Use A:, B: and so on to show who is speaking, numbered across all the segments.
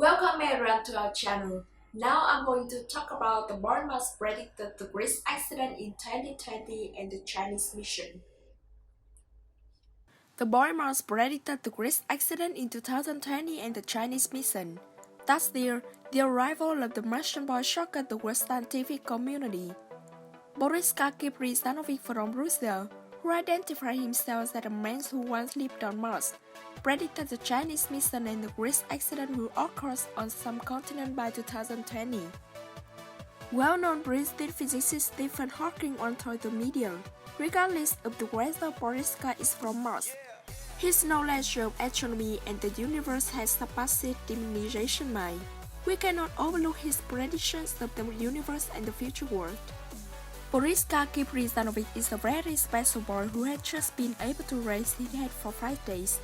A: Welcome everyone to our channel. Now I'm going to talk about the Bournemouth predicted the Greece accident in 2020 and the Chinese mission. The Bournemouth predicted the Greece accident in 2020 and the Chinese mission. Last year, the arrival of the Martian boy shocked the world scientific community. Boris Karkipristanovic from Russia, who identified himself as a man who once lived on Mars, predicted the Chinese mission and the Greece accident will occur on some continent by 2020. Well-known British physicist Stephen Hawking told the media, regardless of the whether Boriska is from Mars, his knowledge of astronomy and the universe has surpassed the imagination mind. We cannot overlook his predictions of the universe and the future world. Boriska Kipristanovic is a very special boy who has just been able to raise his head for 5 days,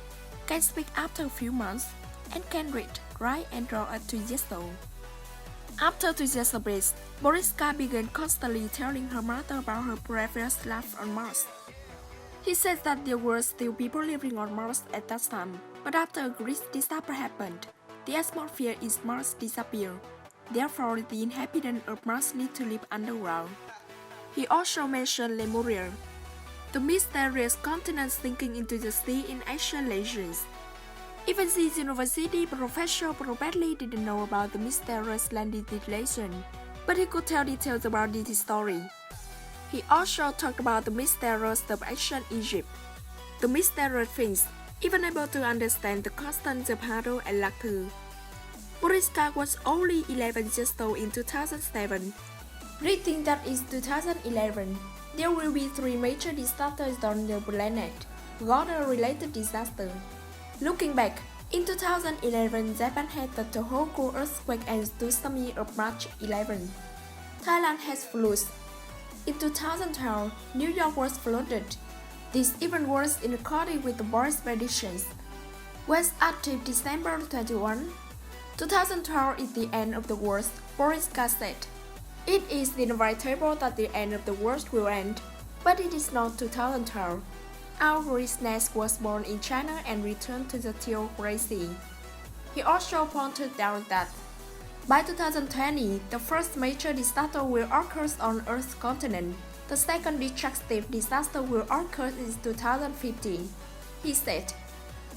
A: can speak after a few months, and can read, write, and draw at 2 years old. After 2 years of age, Boriska began constantly telling her mother about her previous life on Mars. He said that there were still people living on Mars at that time, but after a great disaster happened, the atmosphere in Mars disappeared. Therefore, the inhabitants of Mars need to live underground. He also mentioned Lemuria, the mysterious continent sinking into the sea in ancient legends. Even the university professor probably didn't know about the mysterious landing legend, but he could tell details about this story. He also talked about the mysterious of ancient Egypt, the mysterious things, even able to understand the customs of Haro and Laku. Boriska was only 11 years old in 2007. Predicting that in 2011, there will be 3 major disasters on the planet, water-related disasters. Looking back, in 2011, Japan had the Tohoku earthquake and tsunami of March 11. Thailand has floods. In 2012, New York was flooded. This even worse in according with the Boris predictions. West active December 21. 2012 is the end of the world, Boriska said. It is inevitable that the end of the world will end, but it is not 2012. Our Ness was born in China and returned to the theocracy. He also pointed out that by 2020, the first major disaster will occur on Earth's continent. The second destructive disaster will occur in 2050. He said,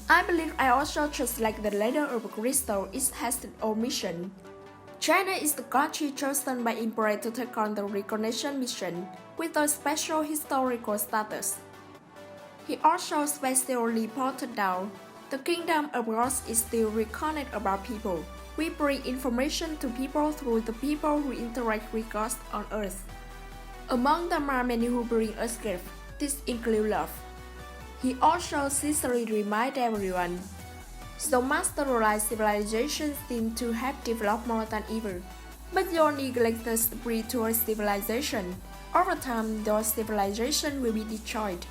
A: I believe I also trust like the leader of Crystal is has its own mission. China is the country chosen by Emperor to take on the recognition mission with a special historical status. He also specially pointed out the kingdom of God is still reckoned about people. We bring information to people through the people who interact with God on earth. Among them are many who bring us gift. This includes love. He also sincerely reminded everyone. So masterized civilizations seem to have developed more than ever. But your neglected spiritual civilization. Over time, those civilizations will be destroyed.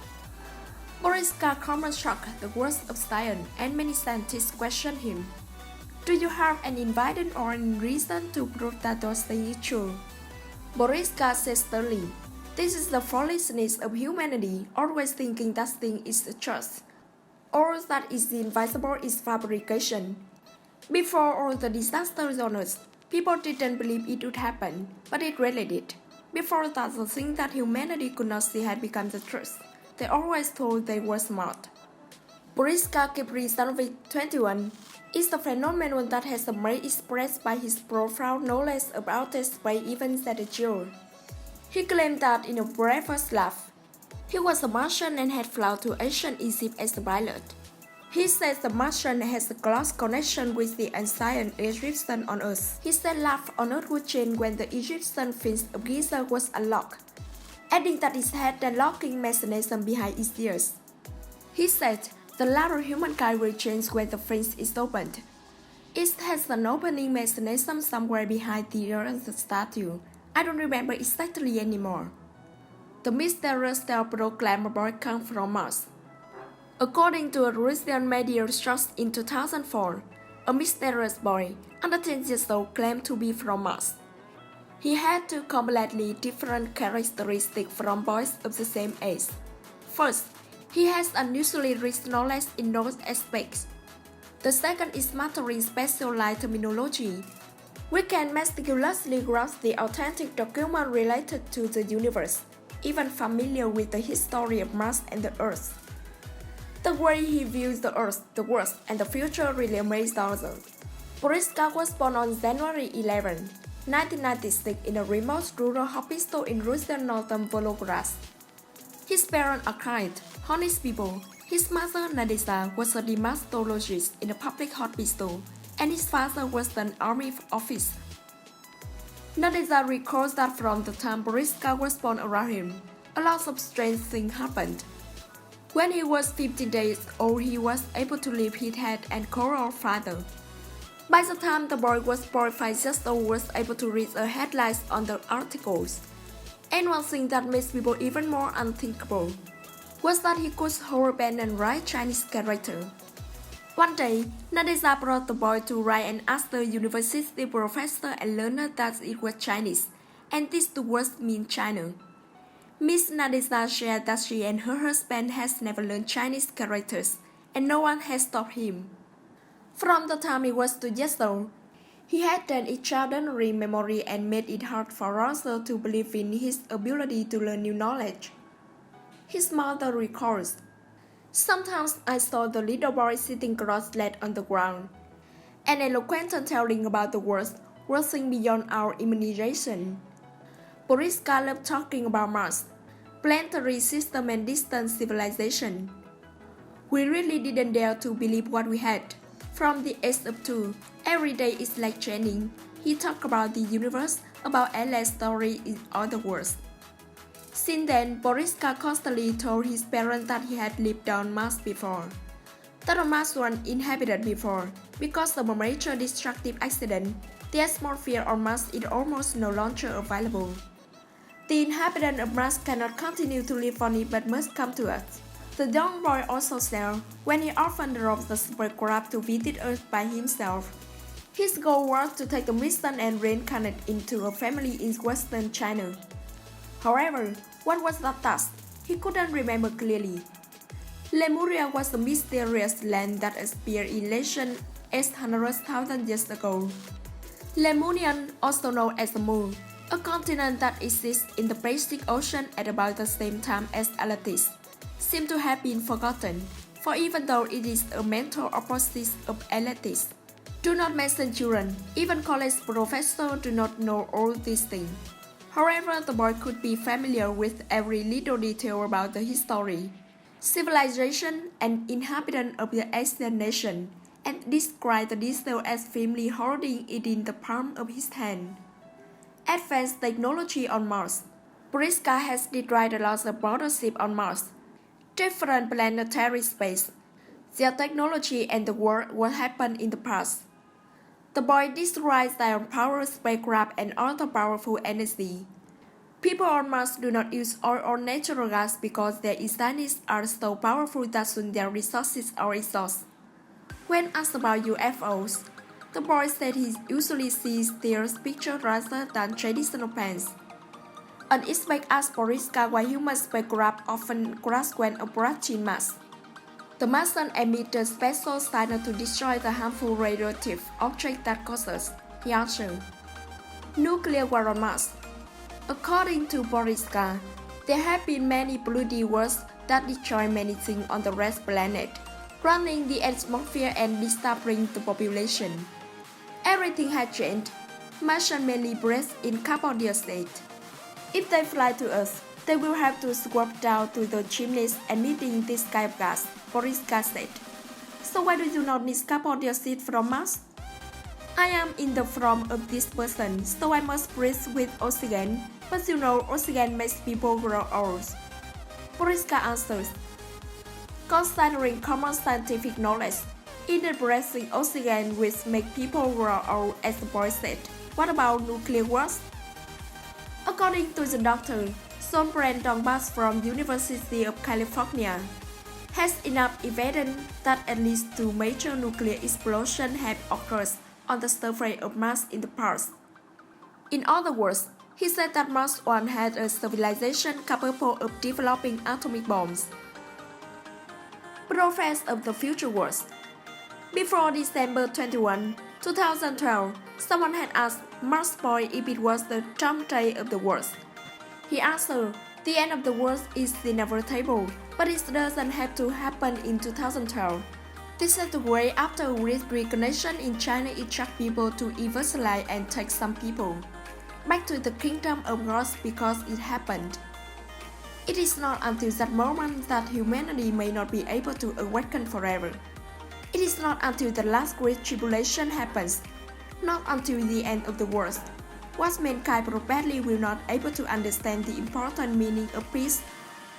A: Boriska Karman shocked the world of science, and many scientists questioned him. Do you have an evidence or any reason to prove that those things are true? Boriska said sternly, this is the foolishness of humanity, always thinking that thing is the truth, or that is invisible is fabrication. Before all the disasters on Earth, people didn't believe it would happen, but it really did. Before that, the thing that humanity could not see had become the truth. They always thought they were smart. Boriska Kipristanovic, 21, is the phenomenon that has been expressed by his profound knowledge about the space events at the Geo. He claimed that in a previous life, he was a Martian and had flown to ancient Egypt as a pilot. He says the Martian has a close connection with the ancient Egyptian on Earth. He said life on Earth would change when the Egyptian Phoenix of Giza was unlocked, adding that it had a locking mechanism behind its ears. He said the latter humankind will change when the Phoenix is opened. It has an opening mechanism somewhere behind the earth statue. I don't remember exactly anymore. The mysterious self-proclaimed boy comes from Mars. According to a Russian media source in 2004, a mysterious boy under 10 years old claimed to be from Mars. He had two completely different characteristics from boys of the same age. First, he has unusually rich knowledge in those aspects. The second is mastering special light terminology. We can meticulously grasp the authentic document related to the universe, even familiar with the history of Mars and the Earth. The way he views the Earth, the world, and the future really amazed others. Boriska was born on January 11, 1996 in a remote rural hospital in Russian northern Volgograd. His parents are kind, honest people. His mother, Nadezhda, was a dermatologist in a public hospital, and his father was an army officer. Nadezhda recalls that from the time Boriska was born around him, a lot of strange things happened. When he was 15 days old, he was able to lift his head and call out father. By the time the boy was 4-5 years old, was able to read the headlines on the articles. And one thing that makes people even more unthinkable was that he could hold a pen and write Chinese characters. One day, Nadezhda brought the boy to write and asked the university professor and learned that it was Chinese, and these two words mean China. Miss Nadezhda shared that she and her husband has never learned Chinese characters, and no one has stopped him. From the time he was 2 years old, he had an extraordinary memory and made it hard for others to believe in his ability to learn new knowledge. His mother recalls, "Sometimes I saw the little boy sitting cross-legged on the ground, and eloquent telling about the world, working beyond our imagination." Boriska loved talking about Mars, planetary system and distant civilization. "We really didn't dare to believe what we had. From the age of 2, every day is like training." He talked about the universe, about endless stories in other worlds. Since then, Boriska constantly told his parents that he had lived on Mars before, that Mars was inhabited before. Because of a major destructive accident, the atmosphere on Mars is almost no longer available. The inhabitants of Mars cannot continue to live on it but must come to us. The young boy also said when he often drove the spacecraft to visit Earth by himself. His goal was to take the mission and reincarnate into a family in Western China. However, what was that task? He couldn't remember clearly. Lemuria was a mysterious land that appeared in legend 800,000 years ago. Lemurian, also known as the Moon, a continent that exists in the Pacific Ocean at about the same time as Atlantis, seemed to have been forgotten, for even though it is a mental opposite of Atlantis. Do not mention children, even college professors do not know all these things. However, the boy could be familiar with every little detail about the history, civilization, and inhabitant of the Asian nation, and described the detail as firmly holding it in the palm of his hand. Advanced technology on Mars. Boriska has described a lot of bordership on Mars, different planetary space, their technology, and the world what happened in the past. The boy describes their power spacecraft and other powerful energy. People on Mars do not use oil or natural gas because their engines are so powerful that soon their resources are exhausted. When asked about UFOs, the boy said he usually sees their pictures rather than traditional plans. Unexpected asked Boriska why human spacecraft often crash when approaching Mars. The Martian emit a special signal to destroy the harmful radioactive object that causes, he answered. Nuclear war on Mars. According to Boriska, there have been many bloody wars that destroy many things on the red planet, running the atmosphere and disturbing the population. Everything has changed. Martians mainly breathe in carbon dioxide. If they fly to Earth, they will have to squat down to the chimneys emitting this kind of gas, Boriska said. So why do you not need carbon dioxide from Mars? I am in the form of this person, so I must breathe with oxygen, but you know oxygen makes people grow old. Boriska answers. Considering common scientific knowledge, either breathing oxygen will make people grow old, as the boy said. What about nuclear wars? According to the doctor, John Brandon Bass from University of California, has enough evidence that at least 2 major nuclear explosions have occurred on the surface of Mars in the past. In other words, he said that Mars once had a civilization capable of developing atomic bombs. Prophets of the future world. Before December 21, 2012, someone had asked Mars Boy if it was the jump day of the world. He answered, "The end of the world is inevitable, but it doesn't have to happen in 2012. This is the way after a great recognition in China it attracts people to evangelize and take some people back to the kingdom of God because it happened. It is not until that moment that humanity may not be able to awaken forever. It is not until the last great tribulation happens, not until the end of the world, what mankind probably will not able to understand the important meaning of peace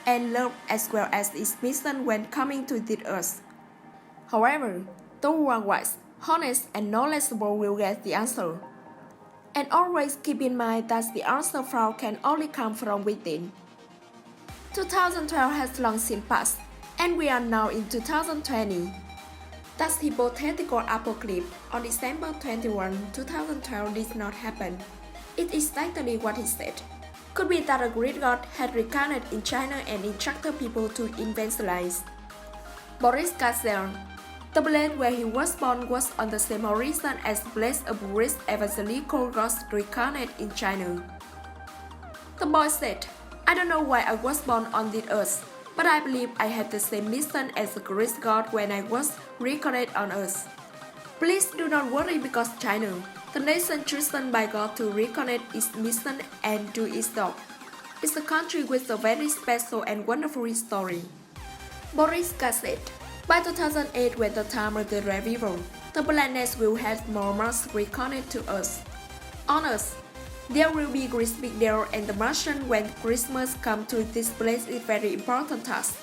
A: and love as well as its mission when coming to this earth. However, those who are wise, honest, and knowledgeable will get the answer. And always keep in mind that the answer found can only come from within." 2012 has long since passed, and we are now in 2020. That hypothetical apocalypse on December 21, 2012 did not happen. It is exactly what he said. Could be that a great God had reincarnated in China and instructed people to evangelize. Boris Kasel. The place where he was born was on the same horizon as the place of great evangelical gods reincarnated in China. The boy said, "I don't know why I was born on this earth, but I believe I had the same mission as the great God when I was reincarnated on earth. Please do not worry because China, the nation chosen by God to reincarnate its mission and do its job, is a country with a very special and wonderful history." Boris said, "By 2008, when the time of the revival, the planet will have more Mars reincarnated to us. On us, there will be great big deal and the Martian when Christmas comes to this place is very important task.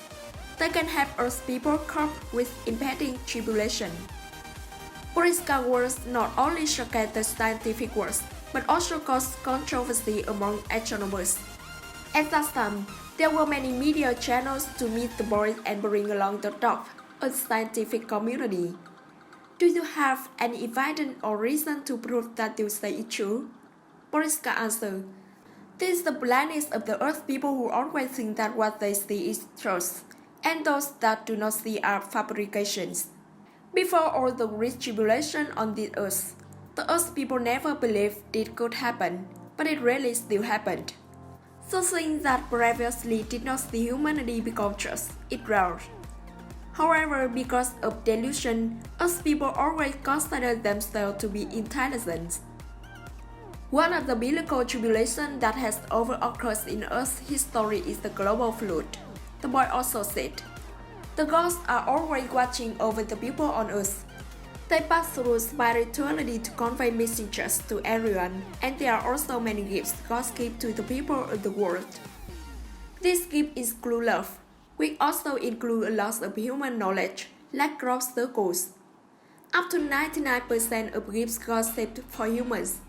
A: They can help Earth people cope with impending tribulation." Boris words not only shocked the scientific world, but also caused controversy among astronomers. At that time, there were many media channels to meet the boy and bring along the talk of the scientific community. "Do you have any evidence or reason to prove that you say it true?" Boris answered, "This is the blindness of the earth people who always think that what they see is truth, and those that do not see are fabrications. Before all the great tribulation on this earth, the earth people never believed it could happen, but it really still happened. So things that previously did not see humanity become truth, it will. However, because of delusion, us people always consider themselves to be intelligent. One of the biblical tribulations that has occurred in Earth's history is the global flood," the boy also said. "The gods are always watching over the people on Earth. They pass through spirituality to convey messages to everyone, and there are also many gifts God gives to the people of the world. These gifts include love, which also include a lot of human knowledge, like growth circles. Up to 99% of gifts God saved for humans.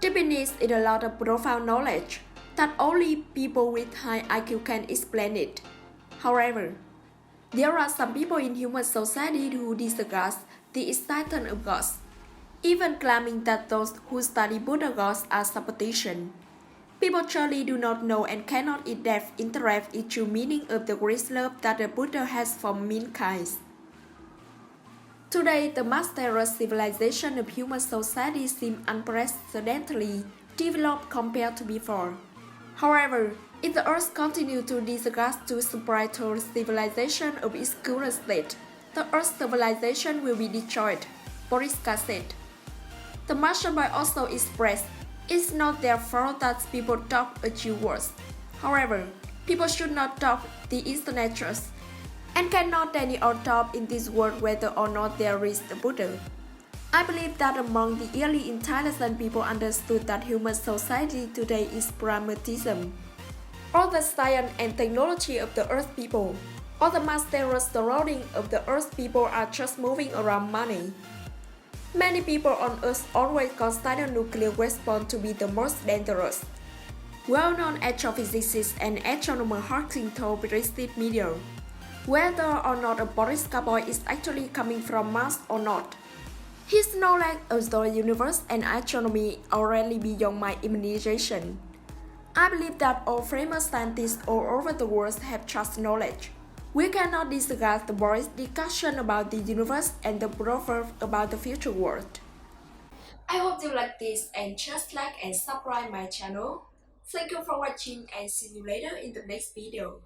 A: Deepness is a lot of profound knowledge that only people with high IQ can explain it. However, there are some people in human society who disregard the existence of gods, even claiming that those who study Buddha gods are superstition. People truly do not know and cannot in-depth interact with the true meaning of the great love that the Buddha has for mankind. Today, the master civilization of human society seems unprecedentedly developed compared to before. However, if the Earth continues to disregard the spiritual civilization of its current state, the Earth's civilization will be destroyed," Boris said. The Martian boy also expressed, "It's not their fault that people talk a few words. However, people should not talk the internet truth, and cannot any or talk in this world whether or not there is a Buddha. I believe that among the early intelligent people understood that human society today is pragmatism. All the science and technology of the Earth people, all the mass terraforming of the Earth people are just moving around money. Many people on Earth always consider nuclear weapons to be the most dangerous. Well-known astrophysicists and astronomers Hawking told British media, whether or not a Boris boy is actually coming from Mars or not. His knowledge of the universe and astronomy already beyond my imagination. I believe that all famous scientists all over the world have such knowledge. We cannot disregard the board's discussion about the universe and the proverb about the future world. I hope you like this and just like and subscribe my channel. Thank you for watching and see you later in the next video.